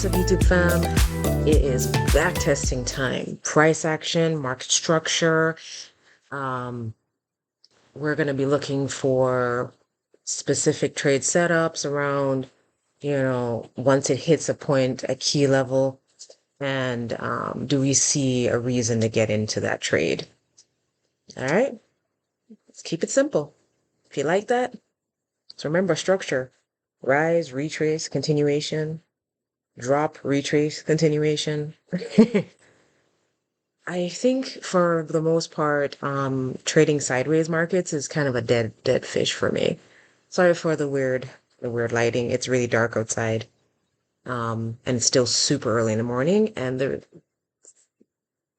What's up, YouTube fam? It is back testing time. Price action, market structure. Um, we're going to be looking for specific trade setups around, once it hits a point, a key level, and do we see a reason to get into that trade? All right, let's keep it simple. If you like that, so remember structure: rise, retrace, continuation, drop, retrace, continuation. I think for the most part, trading sideways markets is kind of a dead fish for me. Sorry for the weird lighting. It's really dark outside. And it's still super early in the morning, and the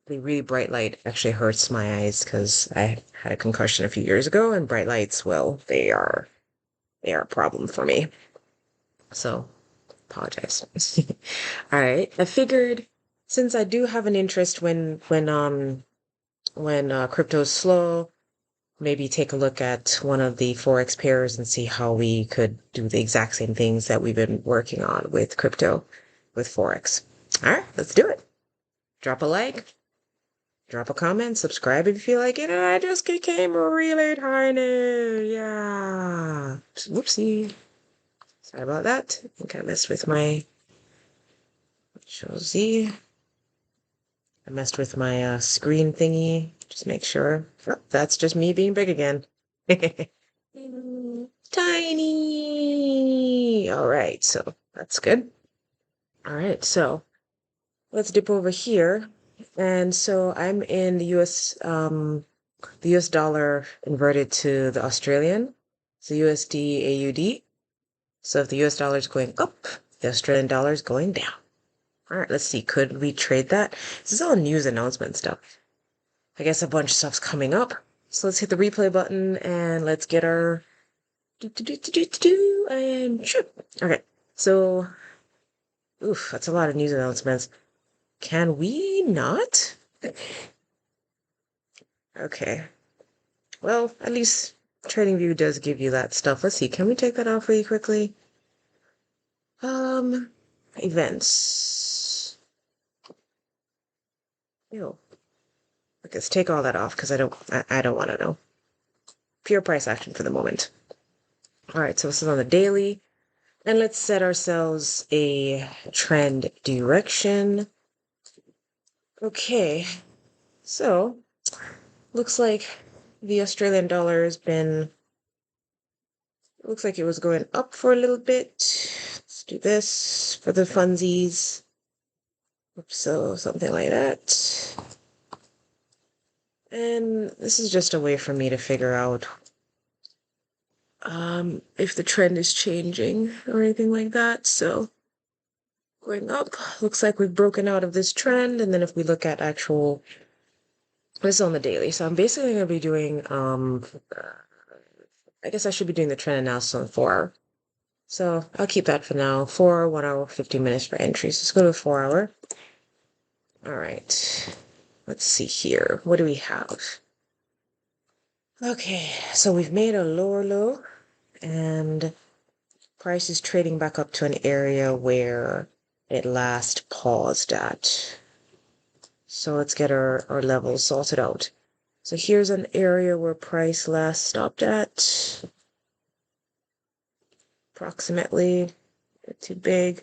really bright light actually hurts my eyes because I had a concussion a few years ago, and bright lights, well, they are a problem for me. So, apologize. All right. I figured since I do have an interest when crypto's slow, maybe take a look at one of the Forex pairs and see how we could do the exact same things that we've been working on with crypto, with Forex. All right, let's do it. Drop a like, drop a comment, subscribe if you feel like it. And I just became really tiny. Yeah. Whoopsie. Sorry about that. I think I messed with my Josie. I messed with my screen thingy. Just make sure. Oh, that's just me being big again. Tiny. All right, so that's good. All right, so let's dip over here. And so I'm in the US dollar inverted to the Australian. So USD AUD. So if the US dollar is going up, the Australian dollar is going down. All right, let's see. Could we trade that? This is all news announcement stuff. I guess a bunch of stuff's coming up. So let's hit the replay button and let's get our and shoot. Okay, so oof, that's a lot of news announcements. Can we not? Okay. Well, at least TradingView does give you that stuff. Let's see. Can we take that off really quickly? Events. Ew. Let's take all that off because I don't want to know. Pure price action for the moment. All right, so this is on the daily. And let's set ourselves a trend direction. Okay, so looks like the Australian dollar has been, looks like it was going up for a little bit. Let's do this for the funsies. So something like that. And this is just a way for me to figure out if the trend is changing or anything like that. So going up, looks like we've broken out of this trend. And then if we look at actual, this is on the daily. So I'm basically going to be doing, I guess I should be doing the trend analysis on 4 hour. So I'll keep that for now. 4 hour, 1 hour, 15 minutes for entries. Let's go to 4 hour. All right. Let's see here. What do we have? Okay, so we've made a lower low and price is trading back up to an area where it last paused at. So let's get our levels sorted out. So here's an area where price last stopped at. Approximately. Too big.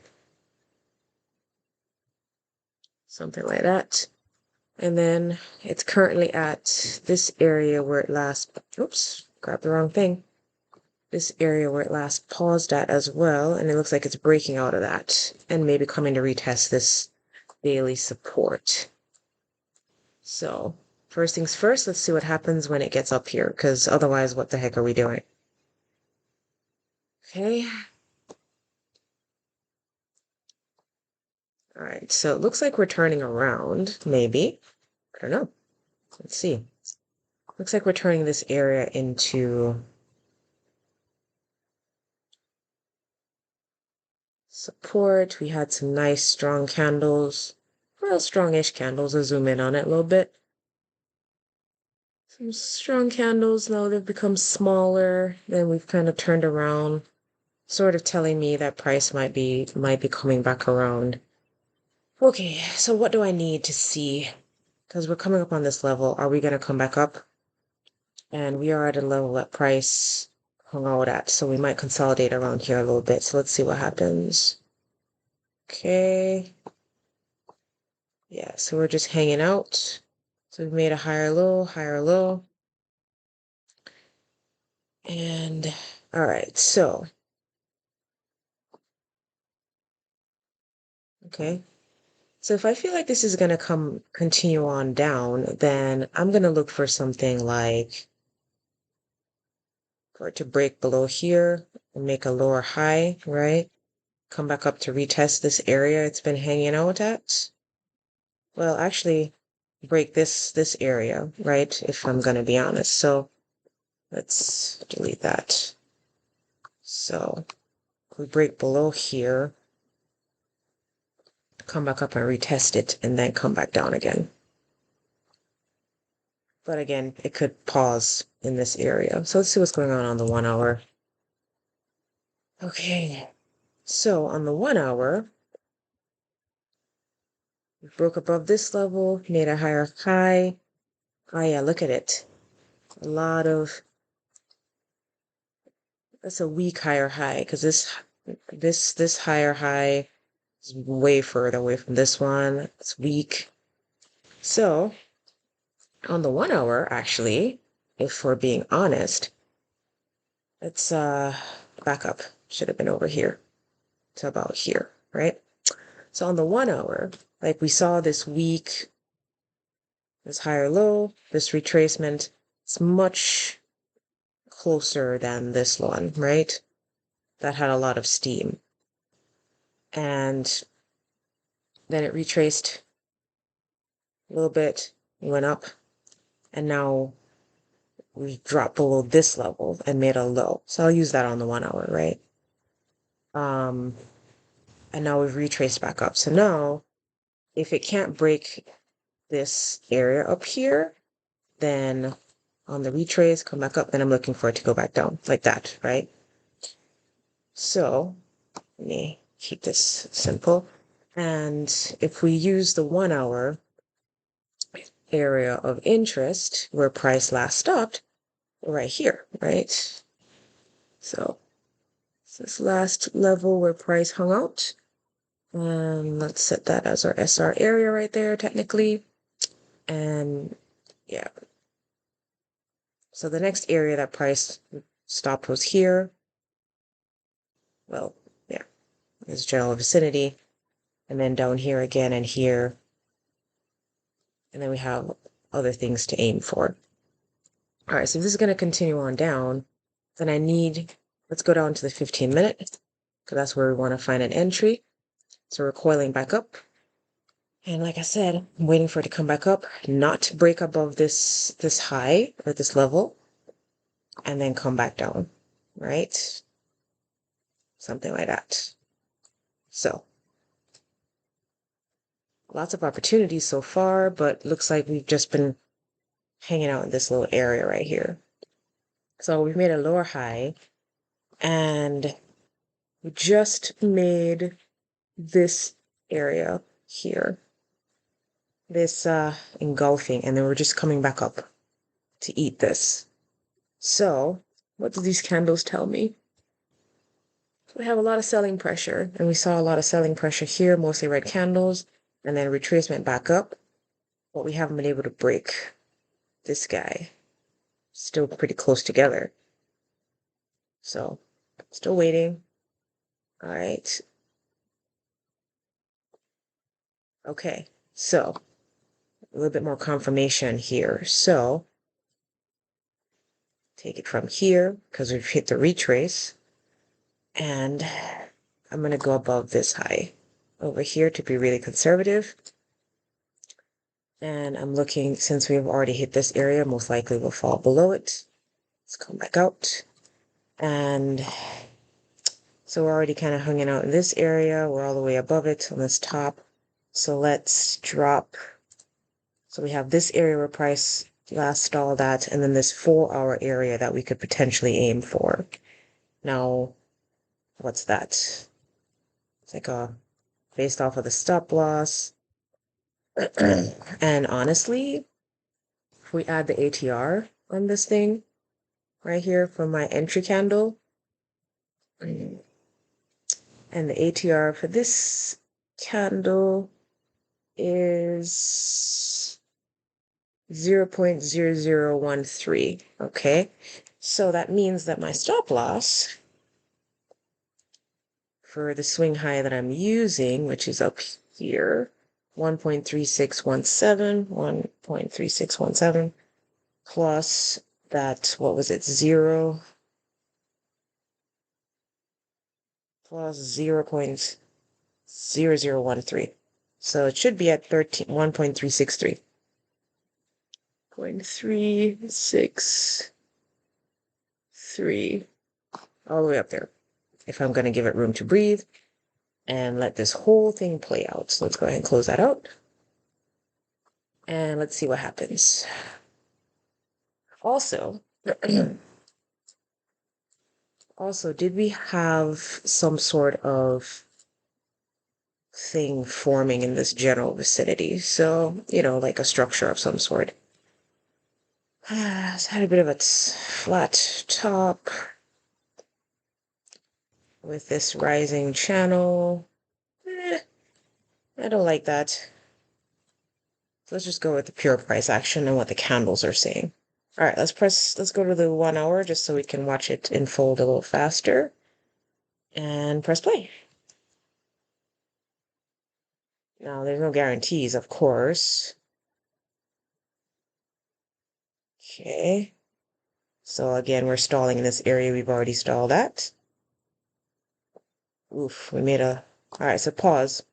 Something like that. And then it's currently at this area where it last, oops, grabbed the wrong thing. This area where it last paused at as well. And it looks like it's breaking out of that and maybe coming to retest this daily support. So first things first, let's see what happens when it gets up here, because otherwise, what the heck are we doing? Okay. All right, so it looks like we're turning around, maybe. I don't know. Let's see. Looks like we're turning this area into support. We had some nice strong candles, real strongish candles. I'll zoom in on it a little bit. Some strong candles. Now they've become smaller. Then we've kind of turned around, sort of telling me that price might be coming back around Okay, so what do I need to see? Because we're coming up on this level. Are we going to come back up? And we are at a level that price hung out at, so we might consolidate around here a little bit. So let's see what happens. Okay. Yeah, so we're just hanging out. So we've made a higher low, higher low. And all right, so okay. So if I feel like this is gonna continue on down, then I'm gonna look for something like for it to break below here and make a lower high, right? Come back up to retest this area it's been hanging out at. Well, actually break this area, right? If I'm gonna be honest. So let's delete that. So if we break below here, come back up and retest it and then come back down again. But again, it could pause in this area. So let's see what's going on the 1 hour. Okay, so on the 1 hour, we broke above this level, made a higher high. Oh yeah, look at it. A lot of, that's a weak higher high because this higher high is way further away from this one. It's weak. So on the 1 hour, actually, if we're being honest, let's back up. Should have been over here to about here, right? So on the 1 hour, like we saw this weak, this higher low, this retracement, it's much closer than this one, right? That had a lot of steam. And then it retraced a little bit, went up, and now we dropped below this level and made a low. So I'll use that on the 1 hour, right? Um, and now we've retraced back up. So now, if it can't break this area up here, then on the retrace, come back up, then I'm looking for it to go back down like that, right? So let me keep this simple. And if we use the 1 hour area of interest where price last stopped, right here, right? So this last level where price hung out. And let's set that as our SR area right there, technically. And yeah. So the next area that price stopped was here. Well, yeah, this general vicinity. And then down here again and here. And then we have other things to aim for. All right, so if this is going to continue on down, then let's go down to the 15-minute, because that's where we want to find an entry. So we're coiling back up. And like I said, I'm waiting for it to come back up, not to break above this high or this level, and then come back down, right? Something like that. So lots of opportunities so far, but looks like we've just been hanging out in this little area right here. So we've made a lower high, and we just made this area here, this engulfing, and then we're just coming back up to eat this. So what do these candles tell me? We have a lot of selling pressure, and we saw a lot of selling pressure here, mostly red candles, and then retracement back up, but we haven't been able to break this guy. Still pretty close together. So still waiting. All right. Okay, so a little bit more confirmation here. So take it from here because we've hit the retrace, and I'm going to go above this high over here to be really conservative. And I'm looking, since we've already hit this area, most likely we'll fall below it. Let's come back out. And so we're already kind of hanging out in this area. We're all the way above it on this top. So let's drop. So we have this area where price last stalled at, and then this 4 hour area that we could potentially aim for. Now, what's that? It's like a based off of the stop loss. And honestly, if we add the ATR on this thing right here for my entry candle, and the ATR for this candle is 0.0013. Okay, so that means that my stop loss for the swing high that I'm using, which is up here, 1.3617, 1.3617, plus that, what was it, 0 plus 0.0013. So it should be at 1.363. 0.363, all the way up there, if I'm going to give it room to breathe and let this whole thing play out. So let's go ahead and close that out. And let's see what happens. Also, did we have some sort of thing forming in this general vicinity? So, like a structure of some sort. It's had a bit of a flat top with this rising channel. I don't like that. So let's just go with the pure price action and what the candles are saying. All right, let's go to the 1 hour just so we can watch it unfold a little faster. And press play. Now, there's no guarantees, of course. Okay. So again, we're stalling in this area we've already stalled at. Oof, we made a... All right, so pause.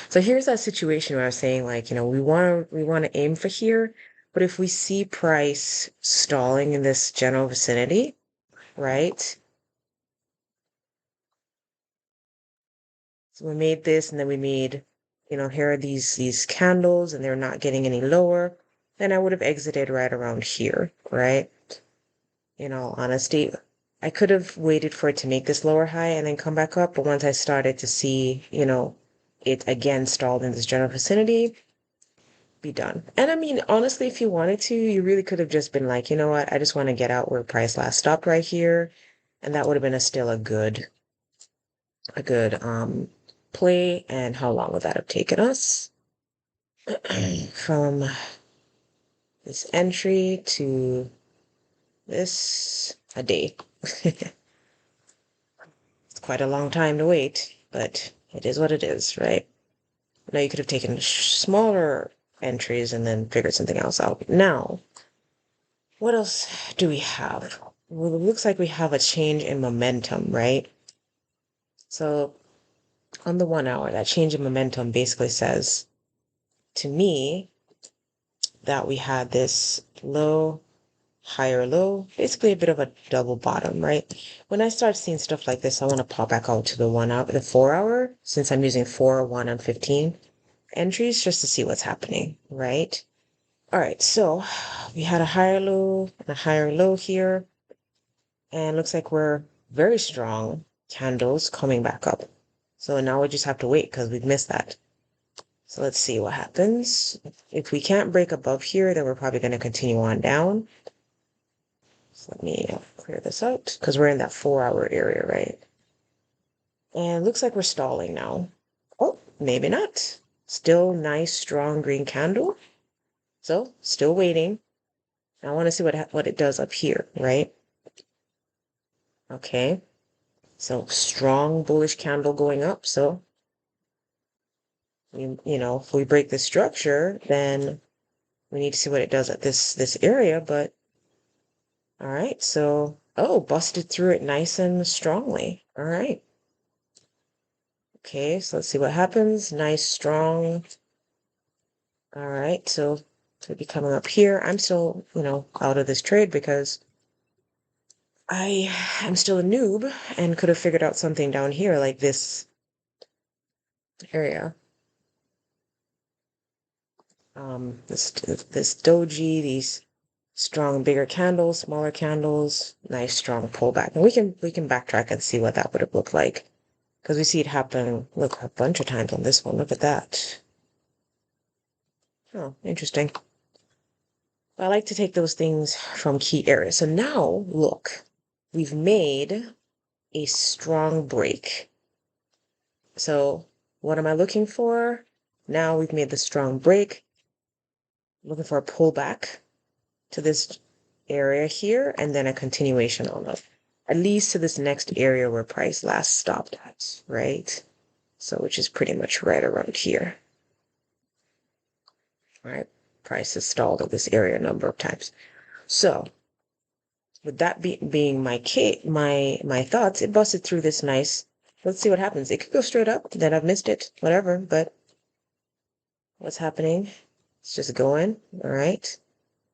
So here's that situation where I was saying, like, we want to aim for here, but if we see price stalling in this general vicinity, right? So we made this, and then we made, here are these candles, and they're not getting any lower. Then I would have exited right around here, right? In all honesty, I could have waited for it to make this lower high and then come back up, but once I started to see, it again stalled in this general vicinity, be done. And I mean, honestly, if you wanted to, you really could have just been like, you know what, I just want to get out where price last stopped right here, and that would have been still a good play. And how long would that have taken us? From this entry to this, a day. It's quite a long time to wait, but it is what it is, right? Now you could have taken smaller entries and then figured something else out. Now, what else do we have? Well, it looks like we have a change in momentum, right? So on the 1 hour, that change in momentum basically says to me that we had this low, higher low, basically a bit of a double bottom, right? When I start seeing stuff like this, I want to pop back out to the 1 hour, the 4 hour, since I'm using 4, 1, and 15 entries just to see what's happening, right? All right, so we had a higher low and a higher low here, and looks like we're very strong candles coming back up. So now we just have to wait because we've missed that. So let's see what happens. If we can't break above here, then we're probably going to continue on down. So let me clear this out because we're in that 4 hour area, right? And looks like we're stalling now. Oh, maybe not. Still nice, strong green candle. So still waiting. I want to see what it does up here, right? Okay. So strong bullish candle going up. So, if we break the structure, then we need to see what it does at this area. But all right. So, busted through it nice and strongly. All right. Okay. So let's see what happens. Nice, strong. All right. So it'll be coming up here. I'm still, out of this trade because I am still a noob and could have figured out something down here like this area. This doji, these strong bigger candles, smaller candles, nice strong pullback. And we can backtrack and see what that would have looked like. because we see it happen, look, a bunch of times on this one. Look at that. Oh, interesting. I like to take those things from key areas. So now, look, we've made a strong break. So what am I looking for? Now we've made the strong break. Looking for a pullback to this area here, and then a continuation on up, at least to this next area where price last stopped at, right? So which is pretty much right around here. Right? Price has stalled at this area a number of times. So with that being my thoughts, it busted through this nice. Let's see what happens. It could go straight up, then I've missed it, whatever, but what's happening? It's just going. All right.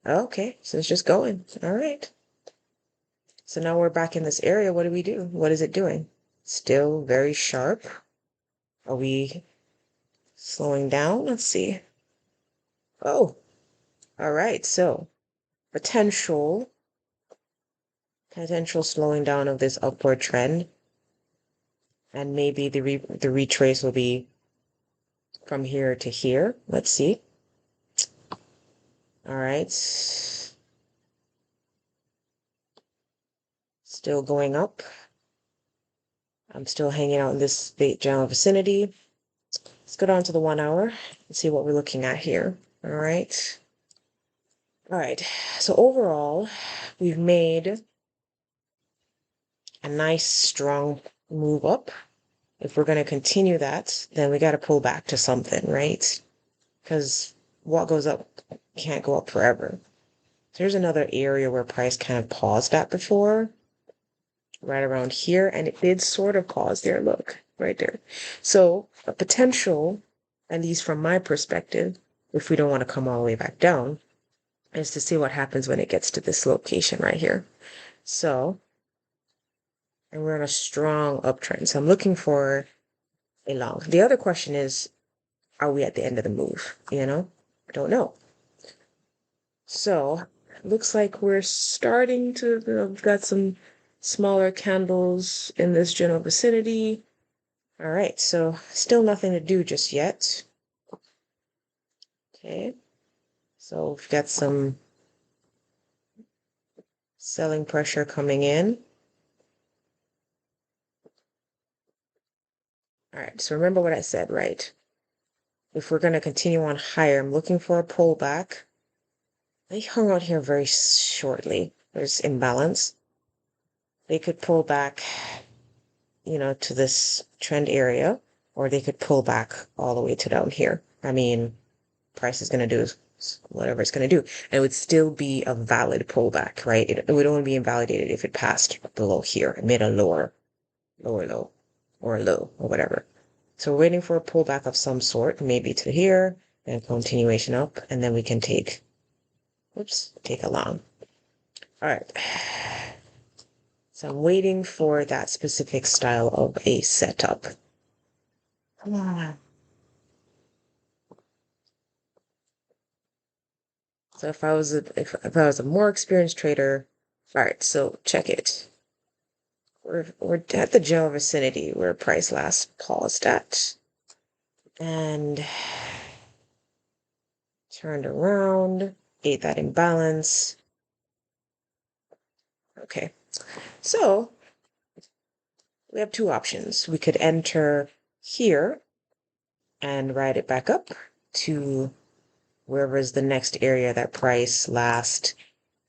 Okay, so it's just going. All right. So now we're back in this area. What do we do? What is it doing? Still very sharp. Are we slowing down? Let's see. Oh, all right. So potential slowing down of this upward trend, and maybe the retrace will be from here to here. Let's see. All right. Still going up. I'm still hanging out in this general vicinity. Let's go down to the 1 hour and see what we're looking at here. All right. All right. So overall, we've made a nice strong move up. If we're going to continue that, then we got to pull back to something, right? Because what goes up can't go up forever. There's another area where price kind of paused at before, right around here, and it did sort of pause there. Look, right there. So a potential, at least from my perspective, if we don't want to come all the way back down, is to see what happens when it gets to this location right here. So, and we're in a strong uptrend. So I'm looking for a long. The other question is, are we at the end of the move? You know, I don't know. So looks like we're starting to, we've got some smaller candles in this general vicinity. All right, so still nothing to do just yet. Okay, so we've got some selling pressure coming in. All right, so remember what I said, right? If we're going to continue on higher, I'm looking for a pullback. They hung out here very shortly. There's imbalance. They could pull back, to this trend area, or they could pull back all the way to down here. I mean, price is going to do whatever it's going to do. And it would still be a valid pullback, right? It would only be invalidated if it passed below here, it made a lower low, or a low, or whatever. So we're waiting for a pullback of some sort, maybe to here, and continuation up, and then we can take a long. All right. So I'm waiting for that specific style of a setup. Come on. So if I was a more experienced trader, all right, so check it. We're at the general vicinity where price last paused at. And turned around, ate that imbalance. Okay, so we have two options. We could enter here and ride it back up to wherever is the next area that price last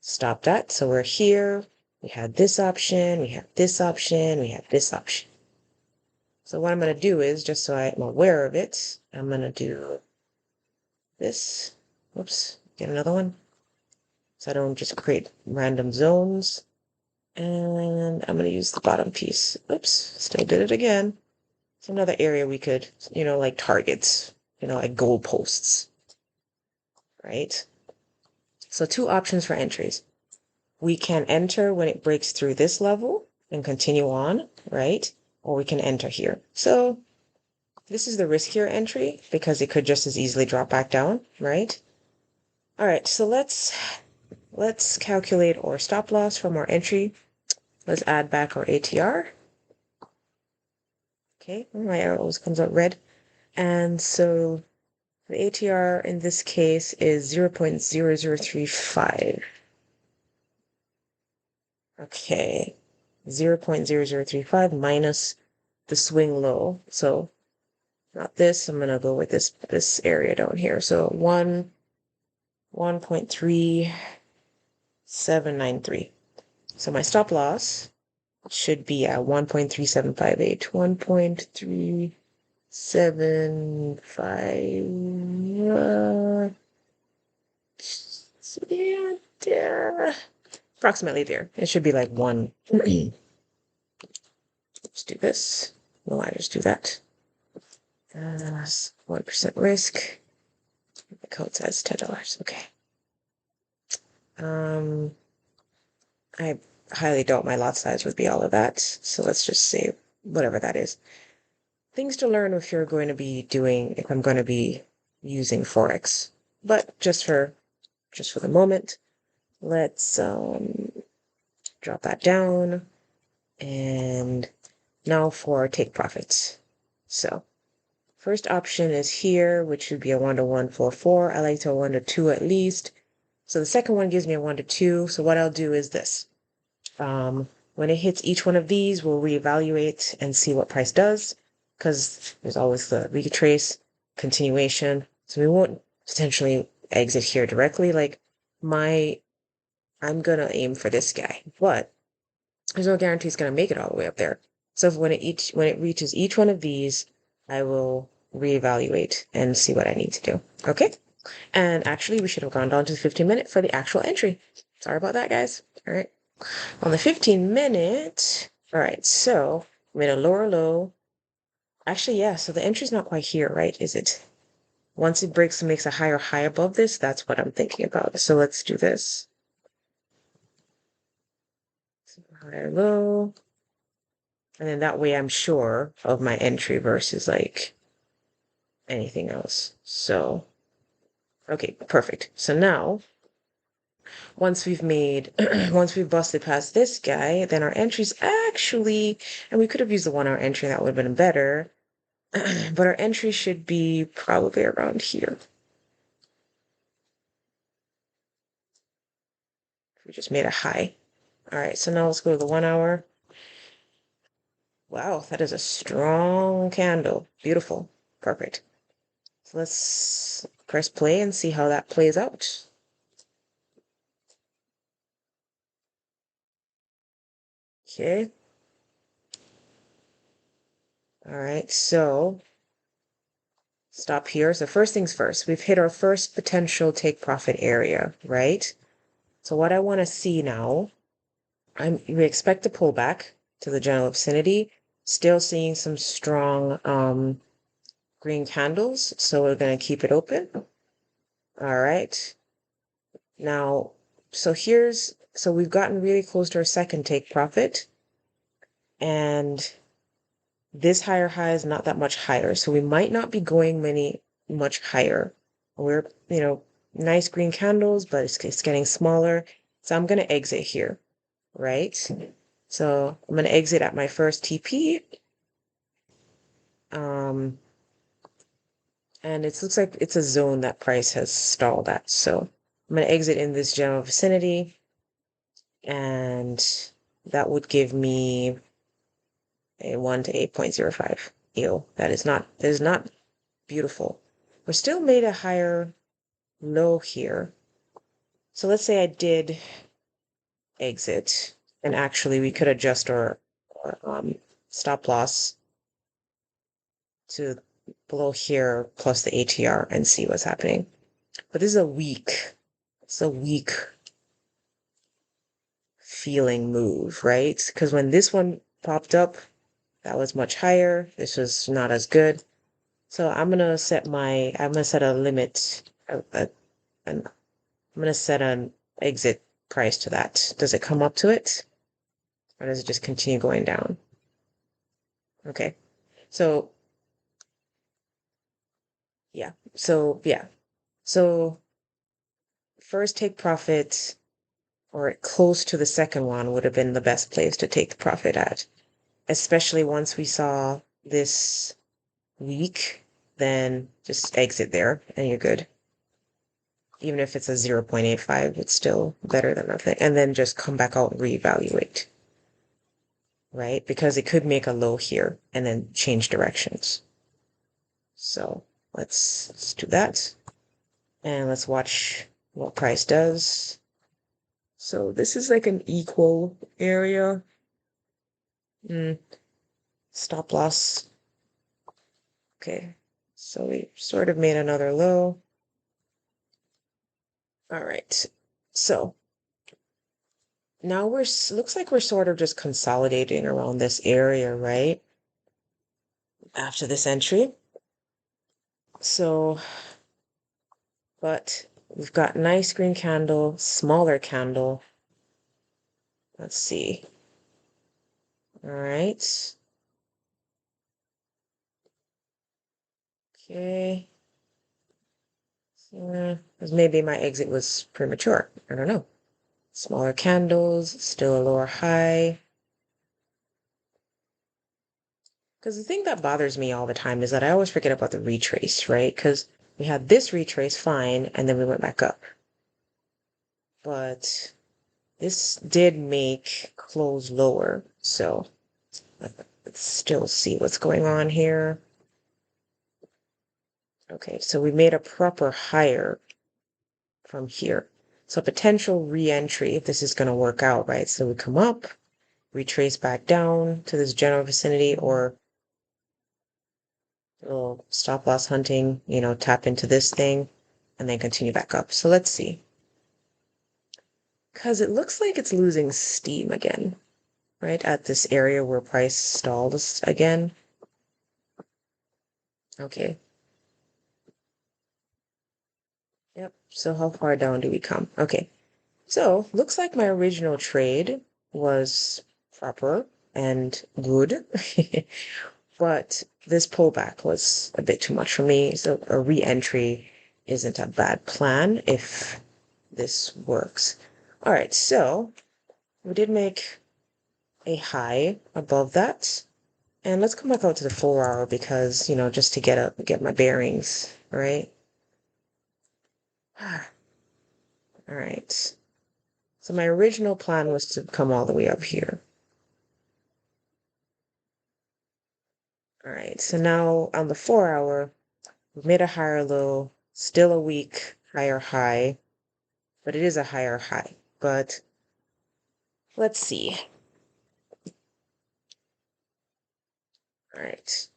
stopped at. So we're here, we had this option, we have this option, we have this option. So what I'm going to do is, just so I'm aware of it, I'm going to do this. Whoops, get another one. So I don't just create random zones. And I'm going to use the bottom piece. Oops, still did it again. It's another area we could, like targets, like goalposts, right? So two options for entries. We can enter when it breaks through this level and continue on, right? Or we can enter here. So this is the riskier entry because it could just as easily drop back down, right? All right, so let's calculate our stop loss from our entry. Let's add back our ATR. Okay, my arrow always comes out red. And so the ATR in this case is 0.0035. Okay, 0.0035 minus the swing low. So not this, I'm gonna go with this area down here. So 1.3793. So my stop loss should be at 1.3758. 1.375. Yeah, approximately there. It should be like one. Let's do this. No, I just do that. 1% risk. The code says $10. Okay. I highly doubt my lot size would be all of that. So let's just say whatever that is. Things to learn if I'm going to be using Forex. But just for the moment, let's drop that down. And now for take profits. So first option is here, which should be a 1-to-144. I like to 1-to-2 at least. So the second one gives me a 1-to-2. So what I'll do is this. When it hits each one of these, we'll reevaluate and see what price does, because there's always the retrace, continuation. So we won't potentially exit here directly. Like I'm gonna aim for this guy, but there's no guarantee it's gonna make it all the way up there. So when it reaches each one of these, I will reevaluate and see what I need to do. Okay? And actually, we should have gone down to the 15-minute for the actual entry. Sorry about that, guys. All right. On the 15-minute, all right, so made a lower low. Actually, yeah, so the entry's not quite here, right? Is it? Once it breaks and makes a higher high above this, that's what I'm thinking about. So let's do this. Higher low. And then that way I'm sure of my entry versus like anything else. So, okay, perfect. So now, once we've busted past this guy, then our entry's actually, and we could have used the 1 hour entry, that would have been better. But our entry should be probably around here. We just made a high. All right, so now let's go to the 1 hour. Wow, that is a strong candle. Beautiful. Perfect. So let's press play and see how that plays out. Okay. All right, so stop here. So first things first, we've hit our first potential take profit area, right? So what I want to see now, we expect a pullback to the general vicinity, still seeing some strong green candles, so we're going to keep it open. All right. Now, so we've gotten really close to our second take profit, and this higher high is not that much higher, so we might not be going much higher. We're, nice green candles, but it's getting smaller. So I'm going to exit here, right? So I'm going to exit at my first TP. And it looks like it's a zone that price has stalled at. So I'm going to exit in this general vicinity, and that would give me a 1 to 8.05. Ew, that is not beautiful. We're still made a higher low here. So let's say I did exit, and actually we could adjust our stop loss to below here plus the ATR and see what's happening. But this is it's a weak feeling move, right? Because when this one popped up, that was much higher. This was not as good. So I'm gonna set a limit, and I'm gonna set an exit price to that. Does it come up to it? Or does it just continue going down? Okay. So yeah. So first take profit or close to the second one would have been the best place to take the profit at, especially once we saw this week, then just exit there and you're good. Even if it's a 0.85, it's still better than nothing. And then just come back out and reevaluate, right? Because it could make a low here and then change directions. So let's do that. And let's watch what price does. So this is like an equal area. Stop loss. Okay, so we sort of made another low. All right, so now looks like we're sort of just consolidating around this area, right? After this entry. So, but we've got nice green candle, smaller candle. Let's see. All right. Okay. Because maybe my exit was premature. I don't know. Smaller candles, still a lower high. Because the thing that bothers me all the time is that I always forget about the retrace, right? Because we had this retrace fine, and then we went back up. But this did make close lower, so let's still see what's going on here. Okay, so we made a proper higher from here. So potential re-entry if this is going to work out, right? So we come up, retrace back down to this general vicinity, or a little stop loss hunting, tap into this thing and then continue back up. So let's see. Because it looks like it's losing steam again, right? At this area where price stalls again. Okay. Yep. So how far down do we come? Okay. So looks like my original trade was proper and good. But this pullback was a bit too much for me. So a re-entry isn't a bad plan if this works. All right, so we did make a high above that. And let's come back out to the 4 hour because, just to get my bearings, right? All right. So my original plan was to come all the way up here. All right, so now on the 4 hour, we've made a higher low, still a weak higher high, but it is a higher high. But let's see. All right.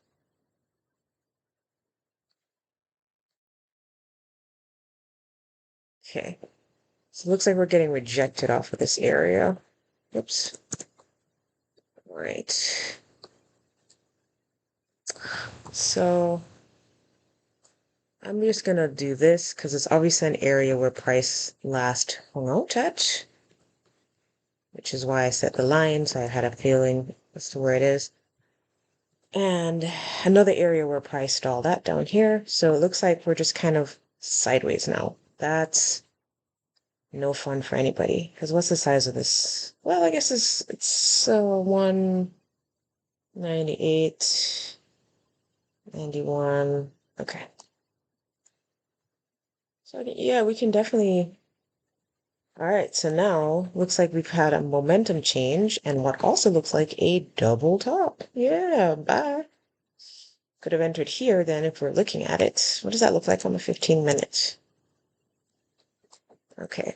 Okay. So it looks like we're getting rejected off of this area. Oops. All right. So I'm just gonna do this because it's obviously an area where price last hung out at, which is why I set the line, so I had a feeling as to where it is. And another area where price stalled at down here. So it looks like we're just kind of sideways now. That's no fun for anybody. Because what's the size of this? Well, I guess it's 198, 91. Okay. So yeah, we can definitely. All right, so now looks like we've had a momentum change and what also looks like a double top. Yeah, bye. Could have entered here then if we're looking at it. What does that look like on the 15 minutes? Okay.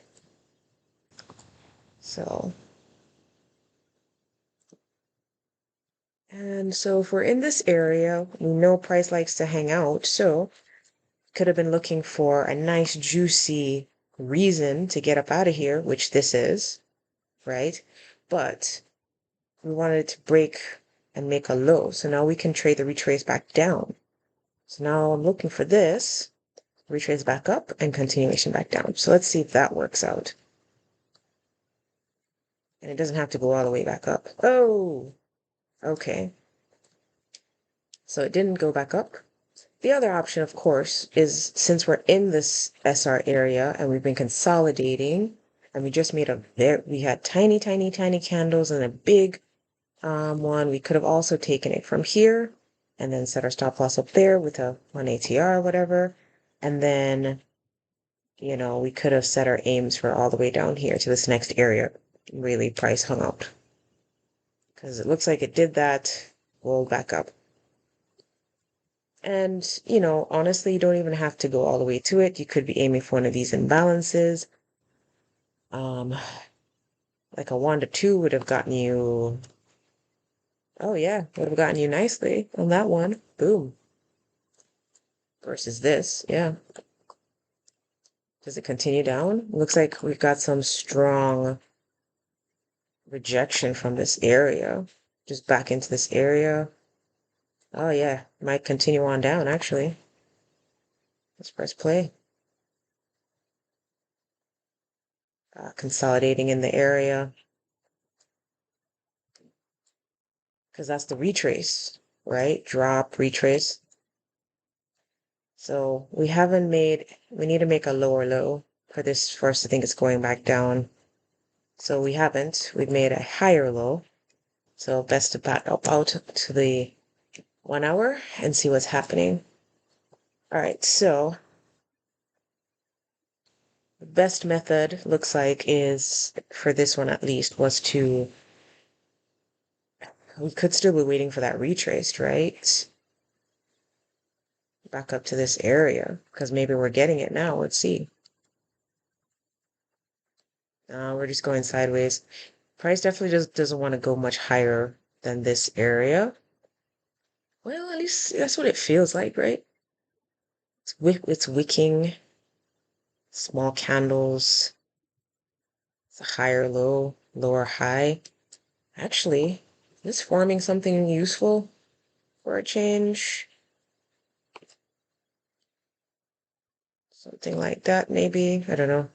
So, and so if we're in this area, we know price likes to hang out, so could have been looking for a nice juicy reason to get up out of here, which this is, right? But we wanted it to break and make a low. So now we can trade the retrace back down. So now I'm looking for this, retrace back up and continuation back down. So let's see if that works out. And it doesn't have to go all the way back up. Oh, okay. So it didn't go back up. The other option, of course, is since we're in this SR area and we've been consolidating and we just made we had tiny, tiny, tiny candles and a big one. We could have also taken it from here and then set our stop loss up there with a 1 ATR or whatever. And then, we could have set our aims for all the way down here to this next area. Really, price hung out. Because it looks like it did that, rolled back up. And, honestly, you don't even have to go all the way to it. You could be aiming for one of these imbalances. Like a 1 to 2 would have gotten you, oh yeah, would have gotten you nicely on that one. Boom. Versus this, yeah. Does it continue down? Looks like we've got some strong rejection from this area. Just back into this area. Oh yeah, might continue on down actually. Let's press play. Consolidating in the area. Because that's the retrace, right? Drop, retrace. So we need to make a lower low for this first. I think it's going back down. So we haven't. We've made a higher low. So best to back up out to the 1 hour and see what's happening. All right, so the best method looks like is, for this one at least, we could still be waiting for that retraced, right? Back up to this area, because maybe we're getting it now. Let's see. We're just going sideways. Price definitely just doesn't want to go much higher than this area. Well, at least that's what it feels like, right? It's wicking, small candles. It's a higher low, lower high. Actually, is this forming something useful for a change? Something like that, maybe. I don't know.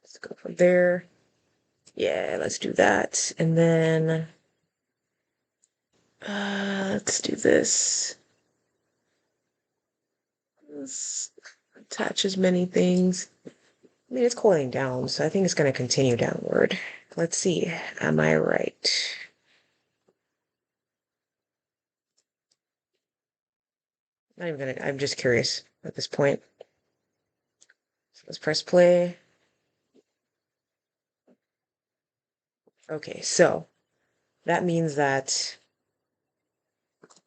Let's go from there. Yeah, let's do that. And then let's do this. Let's attach as many things. I mean, it's cooling down, so I think it's going to continue downward. Let's see. Am I right? Not even gonna, I'm just curious at this point. So let's press play. Okay, so that means that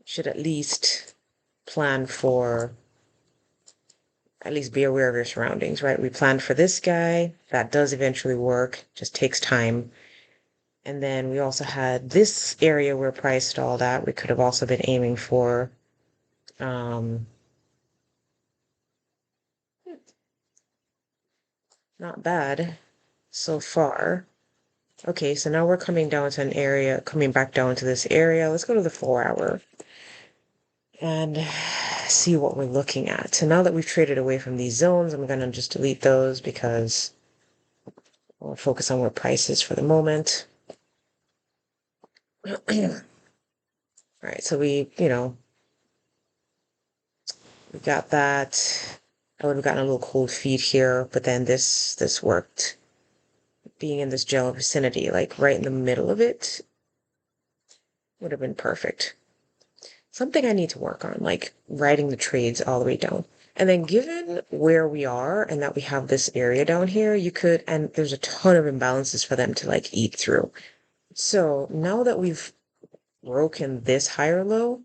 should at least plan for, at least be aware of your surroundings, right? We planned for this guy. That does eventually work, just takes time. And then we also had this area where price stalled at. We could have also been aiming for, not bad so far. Okay, so now we're coming down to an area, coming back down to this area. Let's go to the 4 hour and see what we're looking at. So now that we've traded away from these zones, I'm gonna just delete those because we'll focus on where price is for the moment. All right, so we got that. I would have gotten a little cold feet here, but then this worked. Being in this general vicinity, like right in the middle of it, would have been perfect. Something I need to work on, like writing the trades all the way down. And then given where we are and that we have this area down here, and there's a ton of imbalances for them to like eat through. So now that we've broken this higher low,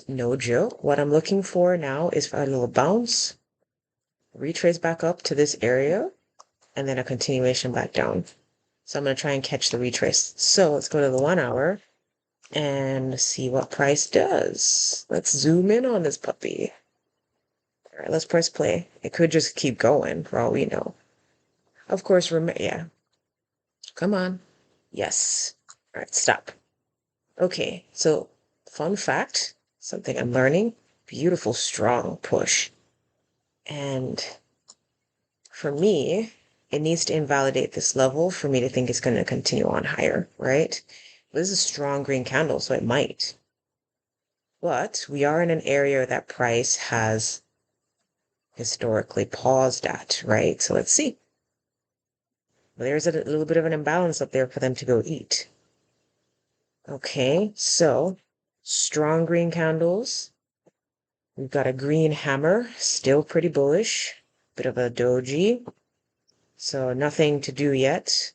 no joke, what I'm looking for now is for a little bounce, retrace back up to this area, and then a continuation back down. So I'm going to try and catch the retrace. So let's go to the 1 hour and see what price does. Let's zoom in on this puppy. All right, let's press play. It could just keep going for all we know. Of course, yeah. Come on. Yes. All right, stop. Okay, so fun fact, something I'm learning, beautiful, strong push. And for me, it needs to invalidate this level for me to think it's going to continue on higher, right? This is a strong green candle, so it might. But we are in an area that price has historically paused at, right? So let's see. Well, there's a little bit of an imbalance up there for them to go eat. Okay, so strong green candles. We've got a green hammer, still pretty bullish. Bit of a doji. So nothing to do yet.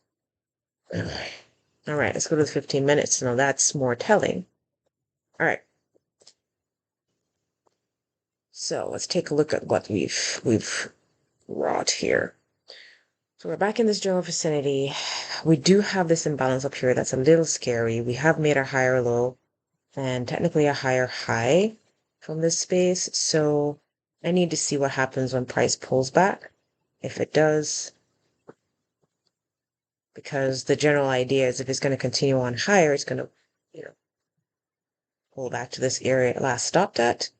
All right, let's go to the 15 minutes. Now that's more telling. All right. So let's take a look at what we've wrought here. So we're back in this general vicinity. We do have this imbalance up here that's a little scary. We have made a higher low and technically a higher high from this space. So I need to see what happens when price pulls back. If it does, because the general idea is if it's going to continue on higher, it's going to, pull back to this area it last stopped at,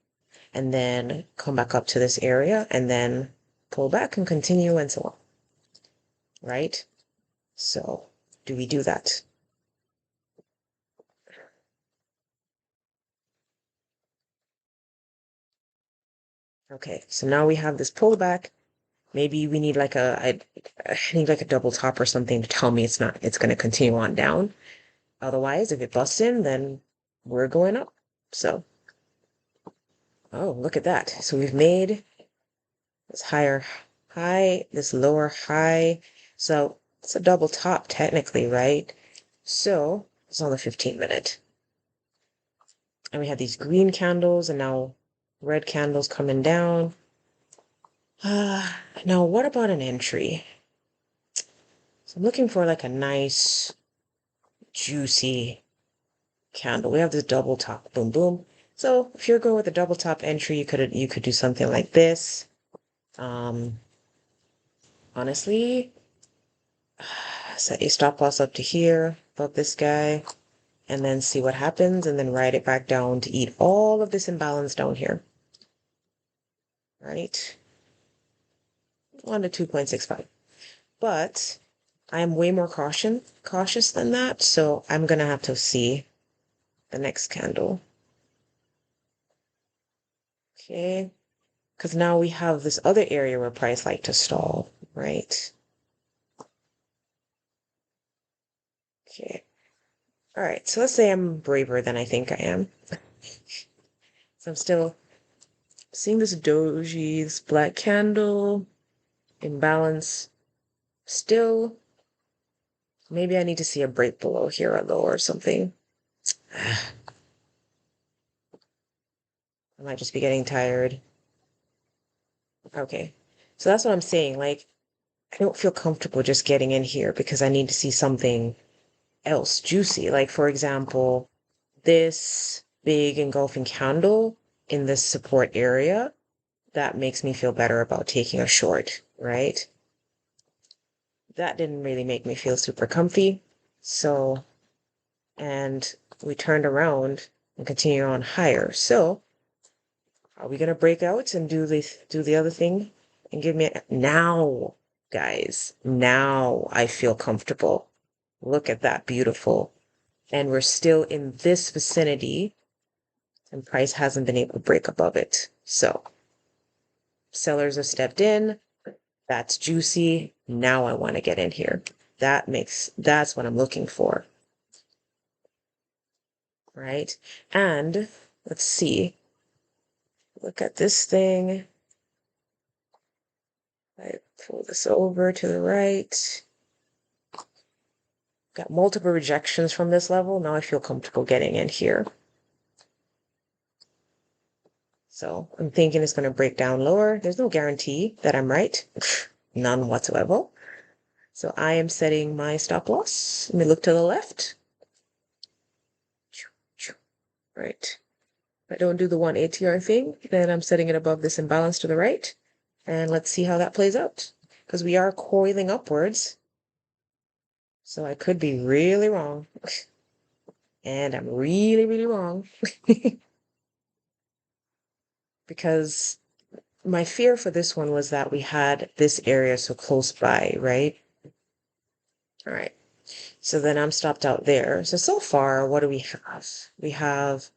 and then come back up to this area, and then pull back and continue and so on. Right? So, do we do that? Okay, so now we have this pullback. Maybe we need like I need like a double top or something to tell me it's going to continue on down. Otherwise, if it busts in, then we're going up. So, oh, look at that. So we've made this higher high, this lower high. So it's a double top technically, right? So it's on the 15-minute. And we have these green candles and now red candles coming down. Now what about an entry? So I'm looking for like a nice, juicy candle. We have this double top, boom, boom. So if you're going with a double top entry, you could do something like this. Honestly, set your stop loss up to here, above this guy, and then see what happens, and then ride it back down to eat all of this imbalance down here. Right? 1 to 2.65. But I'm way more cautious than that, so I'm gonna have to see the next candle. Okay, because now we have this other area where price like to stall, right? Okay. All right, so let's say I'm braver than I think I am. So I'm still seeing this doji, this black candle, imbalance. Still, maybe I need to see a break below here or lower or something. I might just be getting tired. Okay, so that's what I'm saying. Like, I don't feel comfortable just getting in here because I need to see something else juicy. Like, for example, this big engulfing candle in this support area, that makes me feel better about taking a short, right? That didn't really make me feel super comfy. So, and we turned around and continued on higher. So, are we gonna break out and do the other thing and give me now, guys? Now I feel comfortable. Look at that, beautiful. And we're still in this vicinity, and price hasn't been able to break above it. So, sellers have stepped in. That's juicy. Now I want to get in here. That's what I'm looking for. Right? And let's see. Look at this thing. I pull this over to the right. Got multiple rejections from this level. Now I feel comfortable getting in here. So I'm thinking it's going to break down lower. There's no guarantee that I'm right. None whatsoever. So I am setting my stop loss. Let me look to the left. Right. If I don't do the 1 ATR thing, then I'm setting it above this imbalance to the right. And let's see how that plays out. Because we are coiling upwards. So I could be really wrong. And I'm really, really wrong. Because my fear for this one was that we had this area so close by, right? All right. So then I'm stopped out there. So far, what do we have? We have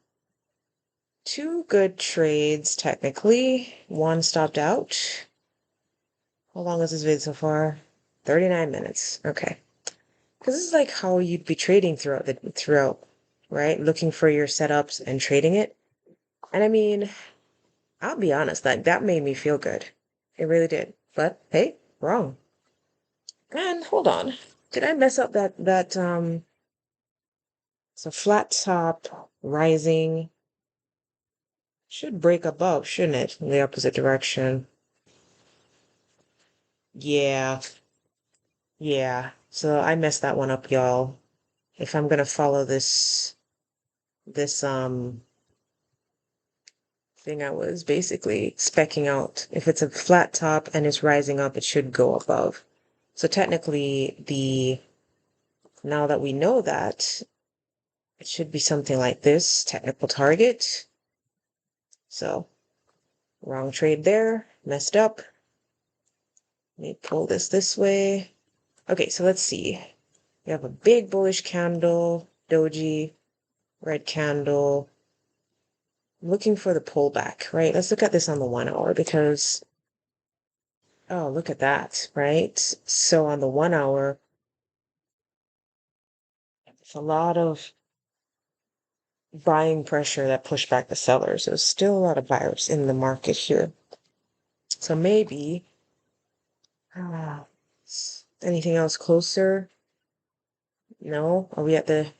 2 good trades, technically. 1 stopped out. How long is this vid so far? 39 minutes. Okay. Because this is like how you'd be trading throughout right? Looking for your setups and trading it. And I mean, I'll be honest, that made me feel good. It really did. But hey, wrong. And hold on. Did I mess up that it's a flat top rising should break above, shouldn't it? In the opposite direction. Yeah. Yeah. So I messed that one up, y'all. If I'm gonna follow this thing I was basically specking out. If it's a flat top and it's rising up, it should go above. So technically, now that we know that, it should be something like this, technical target. So, wrong trade there, messed up. Let me pull this way. Okay, so let's see. We have a big bullish candle, doji, red candle. I'm looking for the pullback, right? Let's look at this on the 1 hour because, oh, look at that, right? So on the 1 hour, it's a lot of buying pressure that pushed back the sellers. There's still a lot of buyers in the market here. So maybe, ah, anything else closer? No? Are we at the,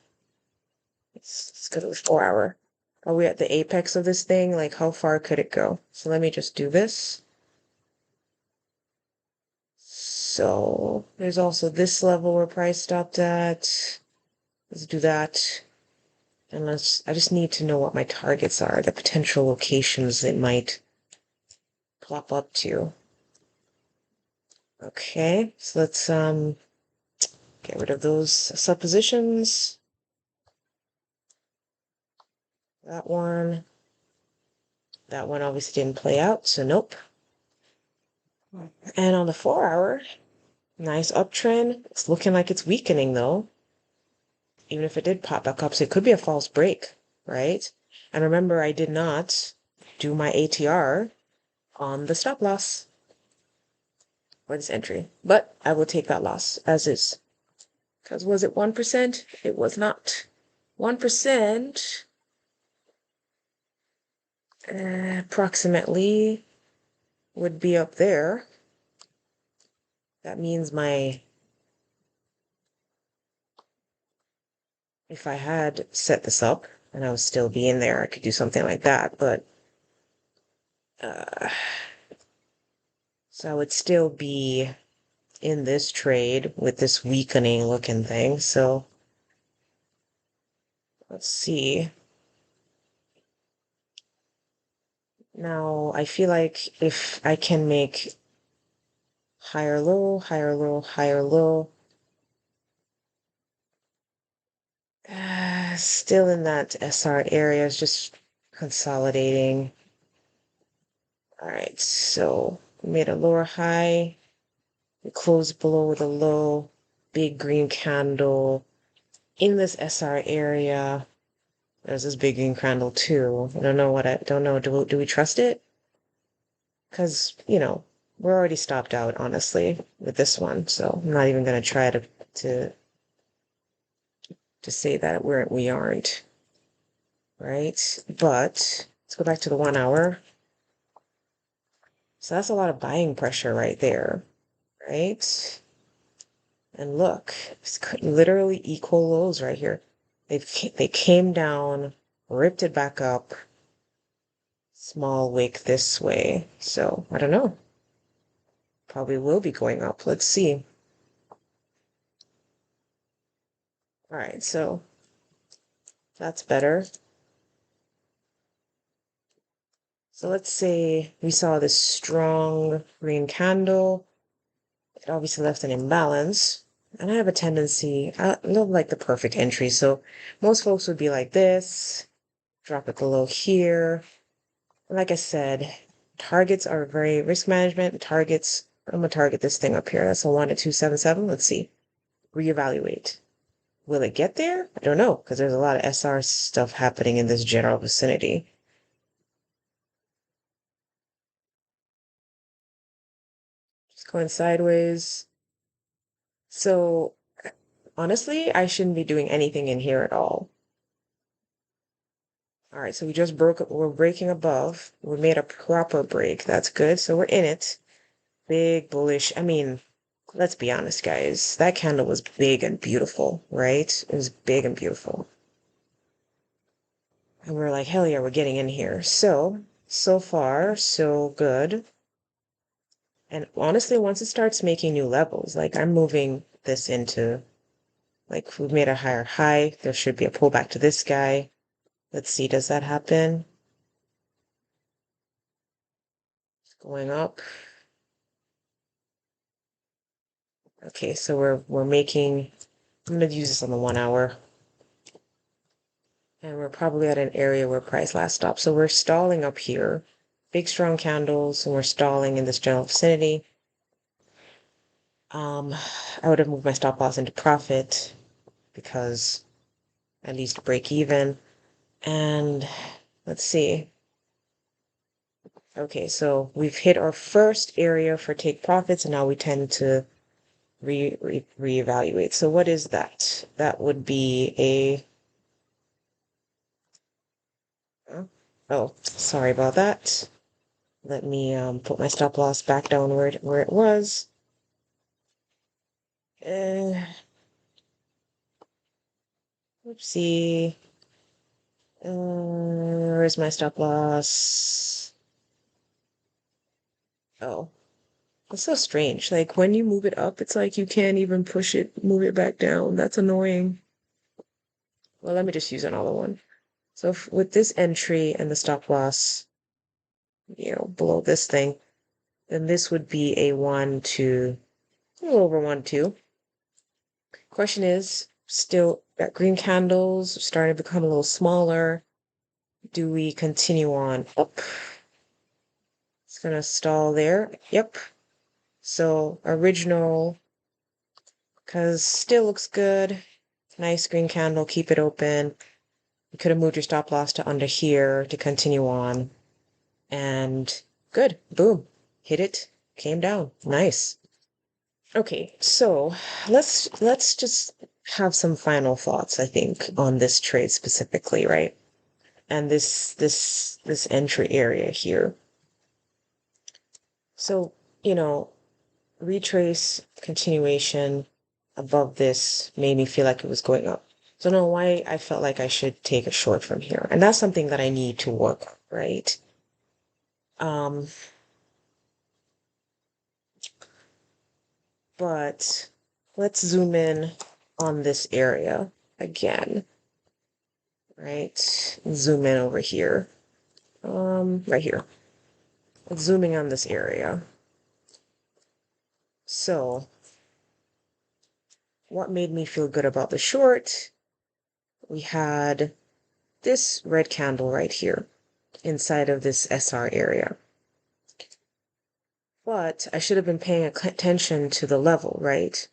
let's go to the 4 hour. Are we at the apex of this thing? Like, how far could it go? So let me just do this. So there's also this level where price stopped at. Let's do that. And I just need to know what my targets are, the potential locations it might plop up to. Okay, so let's get rid of those suppositions. That one. That one obviously didn't play out, so nope. And on the 4 hour, nice uptrend. It's looking like it's weakening though. Even if it did pop back up, so it could be a false break, right? And remember, I did not do my ATR on the stop loss for this entry, but I will take that loss as is. Because was it 1%? It was not. 1%, approximately, would be up there. That means if I had set this up and I would still be in there, I could do something like that, but so I would still be in this trade with this weakening looking thing. So let's see. Now I feel like if I can make higher low, higher low, higher low, still in that SR area is just consolidating. All right, so we made a lower high. We closed below with a low, big green candle in this SR area. There's this big green candle too. I don't know what I don't know. Do we trust it? Because, we're already stopped out, honestly, with this one. So I'm not even gonna try to say that we aren't, right? But let's go back to the 1 hour. So that's a lot of buying pressure right there, right? And look, it's literally equal lows right here. They came down, ripped it back up, small wick this way. So I don't know. Probably will be going up. Let's see. All right, so that's better. So let's say we saw this strong green candle. It obviously left an imbalance. And I have a tendency, I love like the perfect entry. So most folks would be like this, drop it below here. Like I said, targets are very risk management. Targets, I'm gonna target this thing up here. That's a 1 to 277. Let's see. Reevaluate. Will it get there? I don't know, because there's a lot of SR stuff happening in this general vicinity. Just going sideways. So honestly, I shouldn't be doing anything in here at all. All right, so we're breaking above. We made a proper break. That's good. So we're in it. Big bullish. I mean, let's be honest, guys. That candle was big and beautiful, right? It was big and beautiful. And we're like, hell yeah, we're getting in here. So far, so good. And honestly, once it starts making new levels, like I'm moving this into, like we've made a higher high. There should be a pullback to this guy. Let's see, does that happen? It's going up. Okay, so we're making, I'm gonna use this on the 1 hour. And we're probably at an area where price last stopped. So we're stalling up here. Big strong candles, and we're stalling in this general vicinity. I would have moved my stop loss into profit because at least break even. And let's see. Okay, so we've hit our first area for take profits, and now we tend to reevaluate. So what is that? That would be a, oh, sorry about that. Let me put my stop loss back down where it was. Oopsie. Where's my stop loss? Oh, that's so strange. Like when you move it up, it's like you can't even push it, move it back down. That's annoying. Well, let me just use another one. So with this entry and the stop loss, below this thing, then this would be a 1, 2, a little over 1, 2. Question is, still got green candles, starting to become a little smaller. Do we continue on up? It's gonna stall there. Yep. So original, because still looks good. Nice green candle, keep it open. You could have moved your stop loss to under here to continue on. And good, boom, hit it, came down, nice. Okay, so let's just have some final thoughts, I think, on this trade specifically, right? And this entry area here. So, retrace continuation above this made me feel like it was going up. So I don't know why I felt like I should take a short from here. And that's something that I need to work on, right? Um, but let's zoom in on this area again, right? Zoom in over here. Right here. Zooming on this area. So what made me feel good about the short? We had this red candle right here inside of this SR area. But I should have been paying attention to the level, right?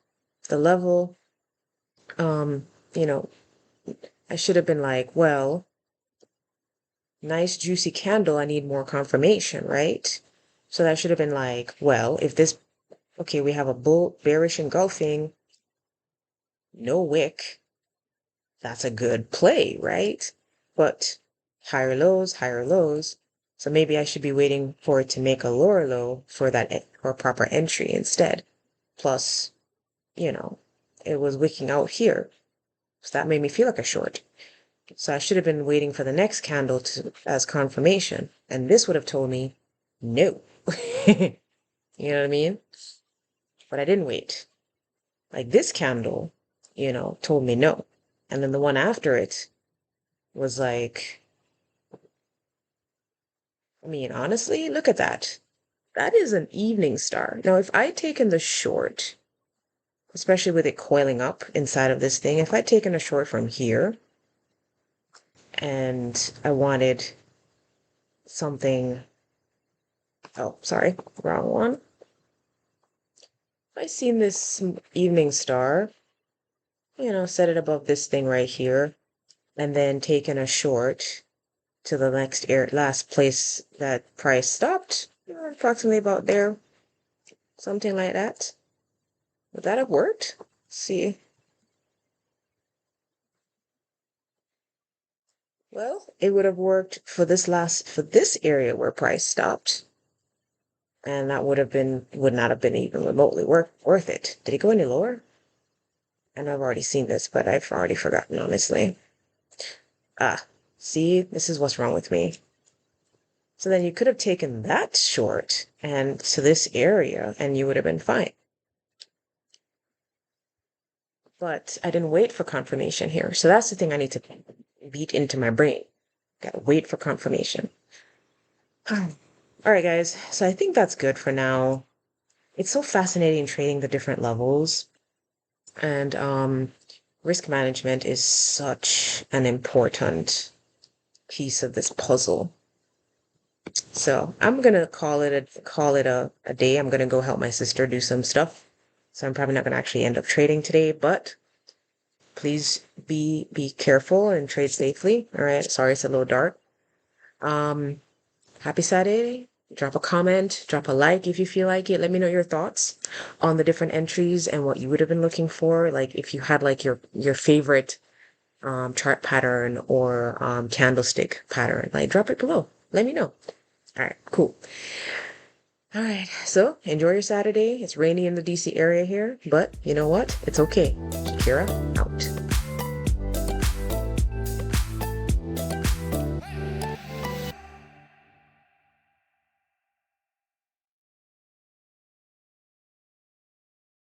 The level, um, you know, I should have been like, well, nice juicy candle, I need more confirmation, right? So that should have been like, well, if this, okay, we have a bull bearish engulfing, no wick, that's a good play, right? But higher lows, higher lows. So maybe I should be waiting for it to make a lower low for that or proper entry instead. Plus, it was wicking out here. So that made me feel like a short. So I should have been waiting for the next candle as confirmation. And this would have told me no. You know what I mean? But I didn't wait. Like this candle, told me no. And then the one after it was like, I mean, honestly, look at that. That is an evening star. Now, if I'd taken the short, especially with it coiling up inside of this thing, if I'd taken a short from here and I wanted something, oh, sorry, wrong one. If I seen this evening star, set it above this thing right here, and then taken a short to the last place that price stopped, approximately about there, something like that. Would that have worked? Let's see. Well, it would have worked for this area where price stopped. And that would not have been even remotely worth it. Did it go any lower? I know I've already seen this, but I've already forgotten, honestly. Ah, see, this is what's wrong with me. So then you could have taken that short and to this area and you would have been fine. But I didn't wait for confirmation here. So that's the thing I need to beat into my brain. Gotta wait for confirmation. All right, guys. So I think that's good for now. It's so fascinating trading the different levels. And risk management is such an important piece of this puzzle. So I'm gonna call it a day. I'm gonna go help my sister do some stuff. So I'm probably not gonna actually end up trading today, but please be careful and trade safely. All right. Sorry it's a little dark. Um, happy Saturday. Drop a comment, drop a like if you feel like it. Let me know your thoughts on the different entries and what you would have been looking for. Like if you had like your favorite chart pattern or candlestick pattern, like drop it below. Let me know. All right, cool. All right, so enjoy your Saturday. It's rainy in the DC area here, but you know what? It's okay. Kira out.